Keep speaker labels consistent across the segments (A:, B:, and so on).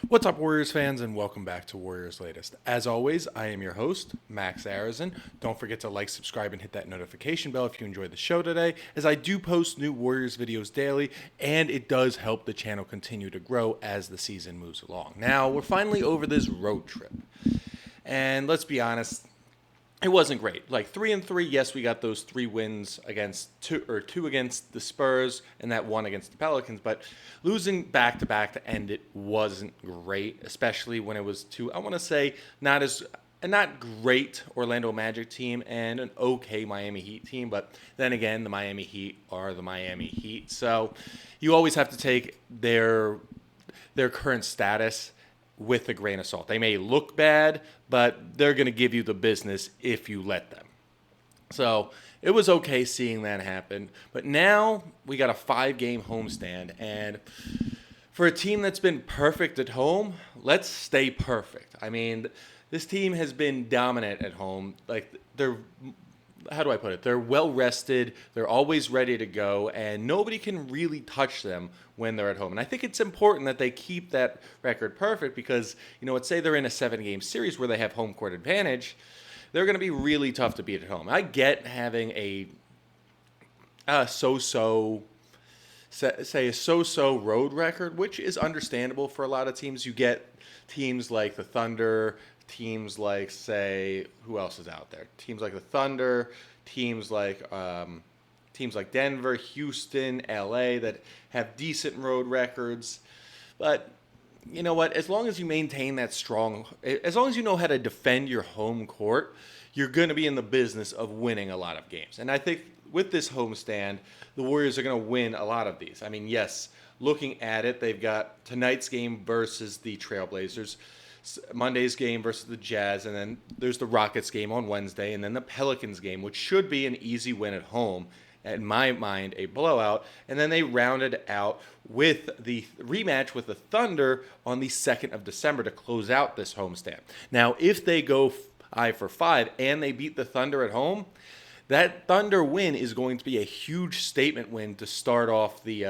A: What's up, Warriors fans, and welcome back to Warriors Latest. As always, I am your host, Max Arizin. Don't forget to like, subscribe, and hit that notification bell if you enjoyed the show today, as I do post new Warriors videos daily, and it does help the channel continue to grow as the season moves along. Now, we're finally over this road trip, and let's be honest, it wasn't great. Like 3-3, yes, we got those 3 wins against two against the Spurs and that one against the Pelicans, but losing back to back to end it wasn't great, especially when it was to, I want to say, not as a not great Orlando Magic team and an okay Miami Heat team, but then again, the Miami Heat are the Miami Heat, so you always have to take their current status with a grain of salt. They may look bad, but they're going to give you the business if you let them. So it was okay seeing that happen. But now we got a 5-game homestand. And for a team that's been perfect at home, let's stay perfect. I mean, this team has been dominant at home. Like, they're how do I put it? They're well rested, they're always ready to go, and nobody can really touch them when they're at home. And I think it's important that they keep that record perfect because, let's say they're in a 7-game series where they have home court advantage, they're going to be really tough to beat at home. I get having a so-so road record, which is understandable for a lot of teams. You get teams like the Thunder, teams like, say, who else is out there? Teams like the Thunder, teams like Denver, Houston, LA that have decent road records. But you know what? As long as you maintain that strong, as long as you know how to defend your home court, you're going to be in the business of winning a lot of games. And I think with this homestand, the Warriors are going to win a lot of these. I mean, yes, looking at it, they've got tonight's game versus the Trailblazers, Monday's game versus the Jazz, and then there's the Rockets game on Wednesday, and then the Pelicans game, which should be an easy win at home. In my mind, a blowout. And then they rounded out with the rematch with the Thunder on the 2nd of December to close out this homestand. Now, if they go 5-for-5 and they beat the Thunder at home, that Thunder win is going to be a huge statement win to start off the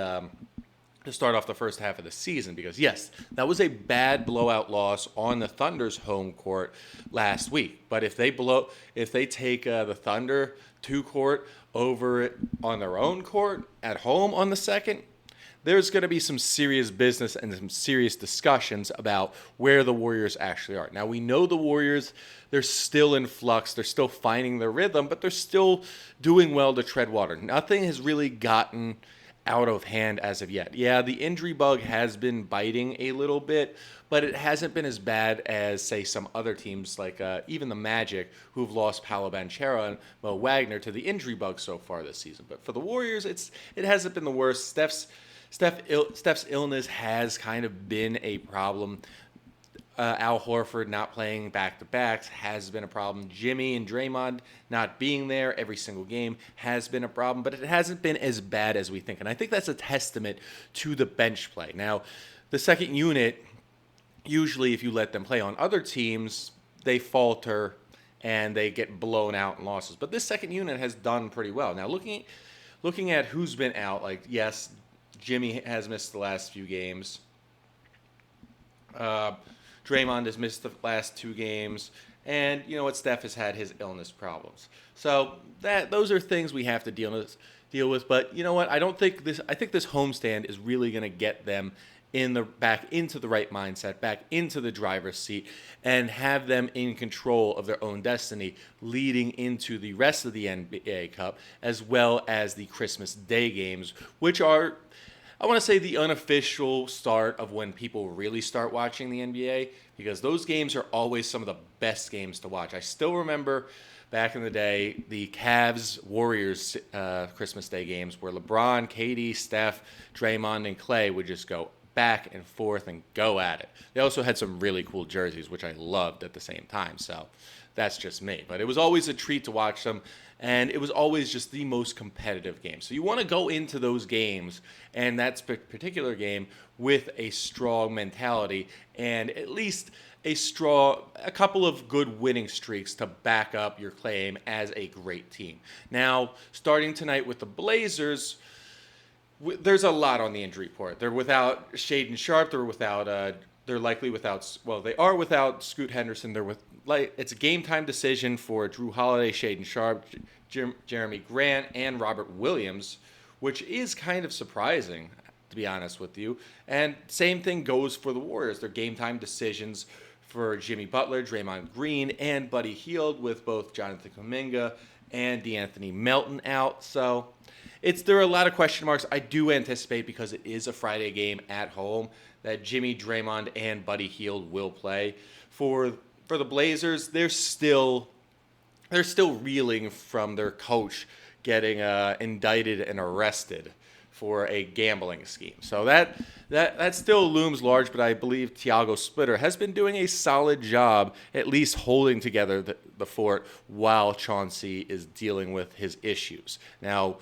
A: first half of the season, because yes, that was a bad blowout loss on the Thunder's home court last week. But if they take the Thunder to court over it on their own court at home on the 2nd, there's going to be some serious business and some serious discussions about where the Warriors actually are. Now, we know the Warriors, they're still in flux. They're still finding their rhythm, but they're still doing well to tread water. Nothing has really gotten out of hand as of yet. Yeah, the injury bug has been biting a little bit, but it hasn't been as bad as, say, some other teams like even the Magic, who've lost Paolo Banchero and Mo Wagner to the injury bug so far this season. But for the Warriors, it hasn't been the worst. Steph's illness has kind of been a problem. Al Horford not playing back-to-backs has been a problem. Jimmy and Draymond not being there every single game has been a problem, but it hasn't been as bad as we think. And I think that's a testament to the bench play. Now, the second unit, usually if you let them play on other teams, they falter and they get blown out in losses. But this second unit has done pretty well. Now, looking at who's been out, like, yes, Jimmy has missed the last few games. Draymond has missed the last 2 games, and you know what? Steph has had his illness problems. So those are things we have to deal with. But you know what? I think this homestand is really going to get them back into the right mindset, back into the driver's seat, and have them in control of their own destiny leading into the rest of the NBA Cup, as well as the Christmas Day games, which are, I want to say, the unofficial start of when people really start watching the NBA, because those games are always some of the best games to watch. I still remember back in the day the Cavs-Warriors Christmas Day games where LeBron, KD, Steph, Draymond, and Clay would just go back and forth and go at it. They also had some really cool jerseys, which I loved at the same time, so that's just me. But it was always a treat to watch them, and it was always just the most competitive game. So you want to go into those games and that particular game with a strong mentality and at least a couple of good winning streaks to back up your claim as a great team. Now, starting tonight with the Blazers, there's a lot on the injury report. They're without Shaedon Sharpe. They're without they're likely without. Well, they are without Scoot Henderson. They're with like it's a game time decision for Drew Holiday, Shaden Sharp, Jeremy Grant, and Robert Williams, which is kind of surprising, to be honest with you. And same thing goes for the Warriors. Their game time decisions for Jimmy Butler, Draymond Green, and Buddy Hield, with both Jonathan Kuminga and DeAnthony Melton out. So there are a lot of question marks. I do anticipate, because it is a Friday game at home, that Jimmy, Draymond, and Buddy Hield will play. For the Blazers, they're still reeling from their coach getting indicted and arrested for a gambling scheme. So that still looms large, but I believe Thiago Splitter has been doing a solid job at least holding together the fort while Chauncey is dealing with his issues. Now,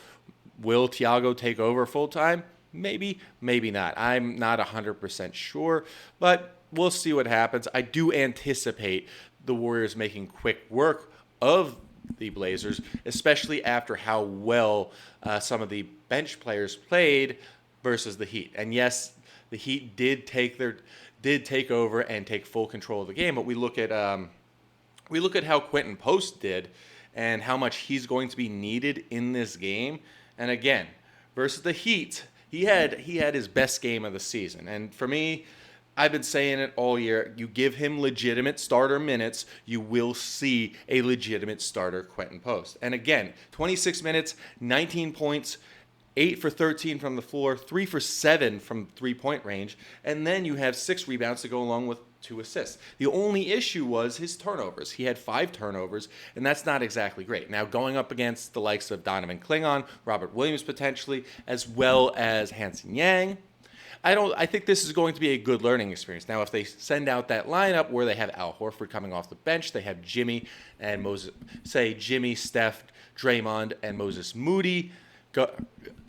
A: will Thiago take over full-time? Maybe, maybe not. I'm not 100% sure, but we'll see what happens. I do anticipate the Warriors making quick work of the Blazers, especially after how well some of the bench players played versus the Heat. And yes, the Heat did take over and take full control of the game, but we look at how Quentin Post did and how much he's going to be needed in this game. And again, versus the Heat, he had his best game of the season. And for me, I've been saying it all year. You give him legitimate starter minutes, you will see a legitimate starter Quentin Post. And again, 26 minutes, 19 points, 8 for 13 from the floor, 3 for 7 from three-point range, and then you have 6 rebounds to go along with 2 assists. The only issue was his turnovers. He had 5 turnovers, and that's not exactly great. Now, going up against the likes of Donovan Klingon, Robert Williams potentially, as well as Hanson Yang, I think this is going to be a good learning experience. Now, if they send out that lineup where they have Al Horford coming off the bench, they have Jimmy and Moses, say Jimmy, Steph, Draymond, and Moses Moody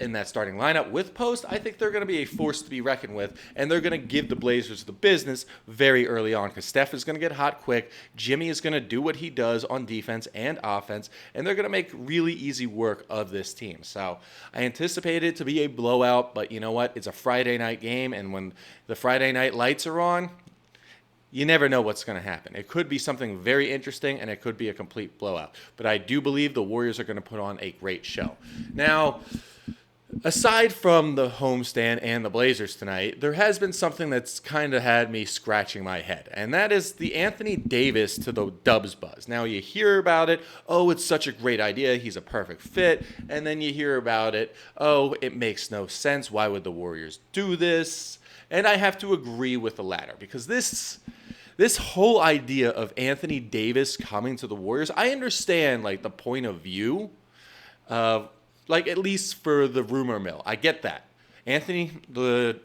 A: in that starting lineup with Post, I think they're going to be a force to be reckoned with, and they're going to give the Blazers the business very early on, because Steph is going to get hot quick, Jimmy is going to do what he does on defense and offense, and they're going to make really easy work of this team. So I anticipate it to be a blowout, but you know what? It's a Friday night game, and when the Friday night lights are on, you never know what's going to happen. It could be something very interesting, and it could be a complete blowout. But I do believe the Warriors are going to put on a great show. Now, aside from the homestand and the Blazers tonight, there has been something that's kind of had me scratching my head, and that is the Anthony Davis to the Dubs buzz. Now, you hear about it, oh, it's such a great idea, he's a perfect fit, and then you hear about it, oh, it makes no sense, why would the Warriors do this? And I have to agree with the latter, because this whole idea of Anthony Davis coming to the Warriors, I understand, like, the point of view of, like, at least for the rumor mill. I get that. The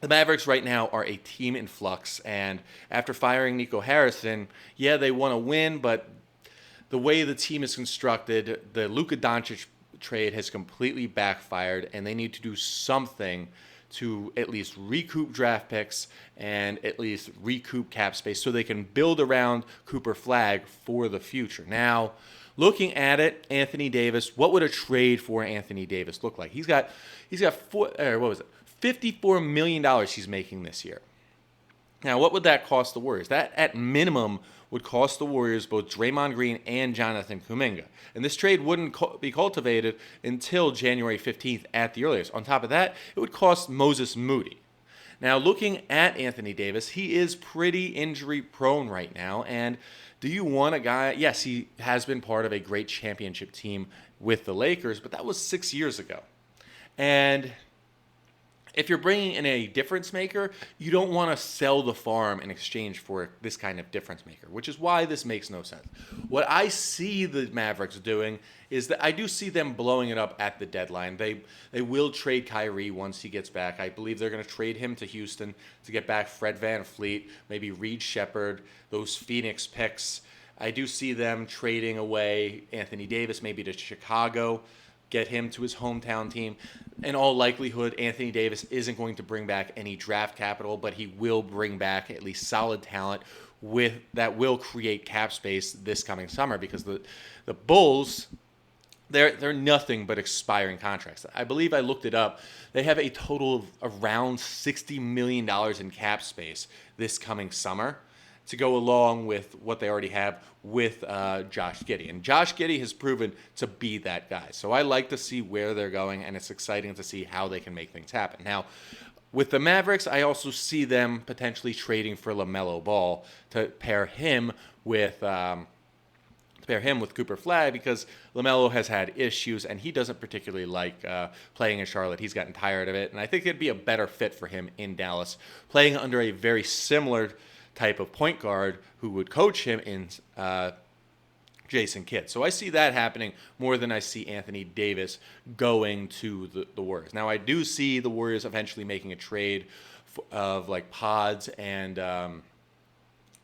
A: Mavericks right now are a team in flux, and after firing Nico Harrison, yeah, they want to win, but the way the team is constructed, the Luka Doncic trade has completely backfired, and they need to do something to at least recoup draft picks and at least recoup cap space so they can build around Cooper Flagg for the future. Now, looking at it, Anthony Davis, what would a trade for Anthony Davis look like? He's got $54 million he's making this year. Now, what would that cost the Warriors? That, at minimum, would cost the Warriors both Draymond Green and Jonathan Kuminga. And this trade wouldn't be cultivated until January 15th at the earliest. On top of that, it would cost Moses Moody. Now, looking at Anthony Davis, he is pretty injury-prone right now. And do you want a guy? Yes, he has been part of a great championship team with the Lakers, but that was 6 years ago. And if you're bringing in a difference maker, you don't want to sell the farm in exchange for this kind of difference maker, which is why this makes no sense. What I see the Mavericks doing is that I do see them blowing it up at the deadline. They will trade Kyrie once he gets back. I believe they're going to trade him to Houston to get back Fred VanVleet, maybe Reed Shepherd, those Phoenix picks. I do see them trading away Anthony Davis, maybe to Chicago, get him to his hometown team. In all likelihood, Anthony Davis isn't going to bring back any draft capital, but he will bring back at least solid talent that will create cap space this coming summer, because the Bulls they're nothing but expiring contracts. I believe I looked it up. They have a total of around $60 million in cap space this coming summer to go along with what they already have with Josh Giddey. And Josh Giddey has proven to be that guy. So I like to see where they're going, and it's exciting to see how they can make things happen. Now, with the Mavericks, I also see them potentially trading for LaMelo Ball to pair him with Cooper Flag, because LaMelo has had issues and he doesn't particularly like playing in Charlotte. He's gotten tired of it, and I think it'd be a better fit for him in Dallas, playing under a very similar type of point guard who would coach him in Jason Kidd. So I see that happening more than I see Anthony Davis going to the Warriors. Now, I do see the Warriors eventually making a trade of like Pods and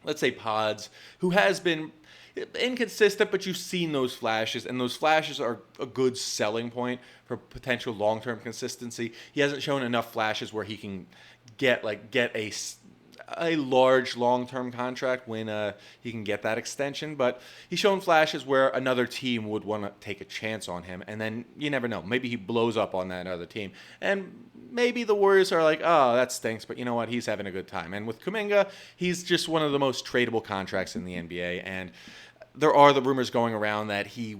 A: let's say Pods, who has been inconsistent, but you've seen those flashes, and those flashes are a good selling point for potential long-term consistency. He hasn't shown enough flashes where he can get a large long-term contract when he can get that extension, but he's shown flashes where another team would want to take a chance on him, and then you never know. Maybe he blows up on that other team, and maybe the Warriors are like, oh, that stinks, but you know what? He's having a good time. And with Kuminga, he's just one of the most tradable contracts in the NBA, and there are the rumors going around that he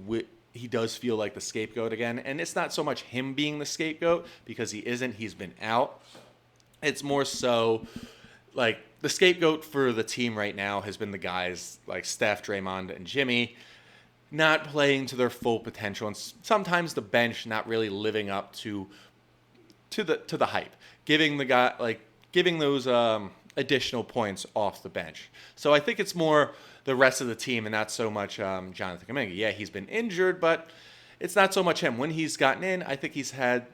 A: does feel like the scapegoat again, and it's not so much him being the scapegoat, because he isn't. He's been out. It's more so like the scapegoat for the team right now has been the guys like Steph, Draymond, and Jimmy not playing to their full potential, and sometimes the bench not really living up to the hype, giving those additional points off the bench. So I think it's more the rest of the team and not so much Jonathan Kuminga. Yeah, he's been injured, but it's not so much him. When he's gotten in, I think he's had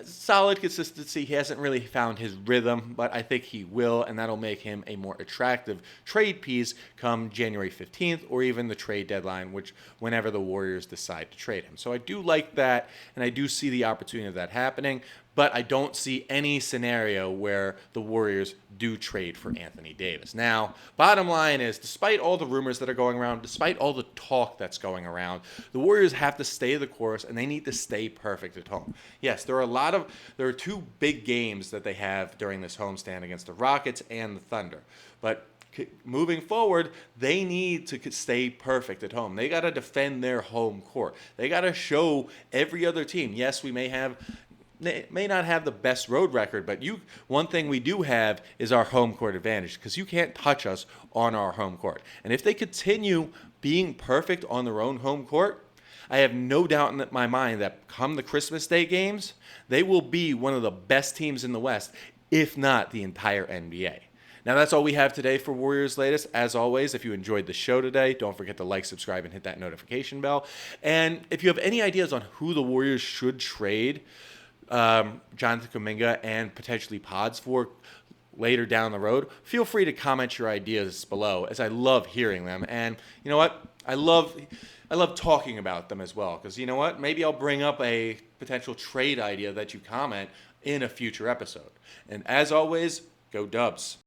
A: solid consistency. He hasn't really found his rhythm, but I think he will, and that'll make him a more attractive trade piece come January 15th or even the trade deadline, whenever the Warriors decide to trade him. So I do like that, and I do see the opportunity of that happening, but I don't see any scenario where the Warriors do trade for Anthony Davis. Now, bottom line is, despite all the rumors that are going around, despite all the talk that's going around, the Warriors have to stay the course, and they need to stay perfect at home. Yes, there are two big games that they have during this homestand against the Rockets and the Thunder, but moving forward, they need to stay perfect at home. They got to defend their home court. They got to show every other team, yes, we may not have the best road record, but one thing we do have is our home court advantage, because you can't touch us on our home court. And if they continue being perfect on their own home court, I have no doubt in my mind that come the Christmas Day games, they will be one of the best teams in the West, if not the entire NBA. Now, that's all we have today for Warriors Latest. As always, if you enjoyed the show today, don't forget to like, subscribe, and hit that notification bell. And if you have any ideas on who the Warriors should trade Jonathan Kuminga and potentially Pods for later down the road, feel free to comment your ideas below, as I love hearing them. And you know what? I love talking about them as well, because you know what? Maybe I'll bring up a potential trade idea that you comment in a future episode. And as always, go Dubs.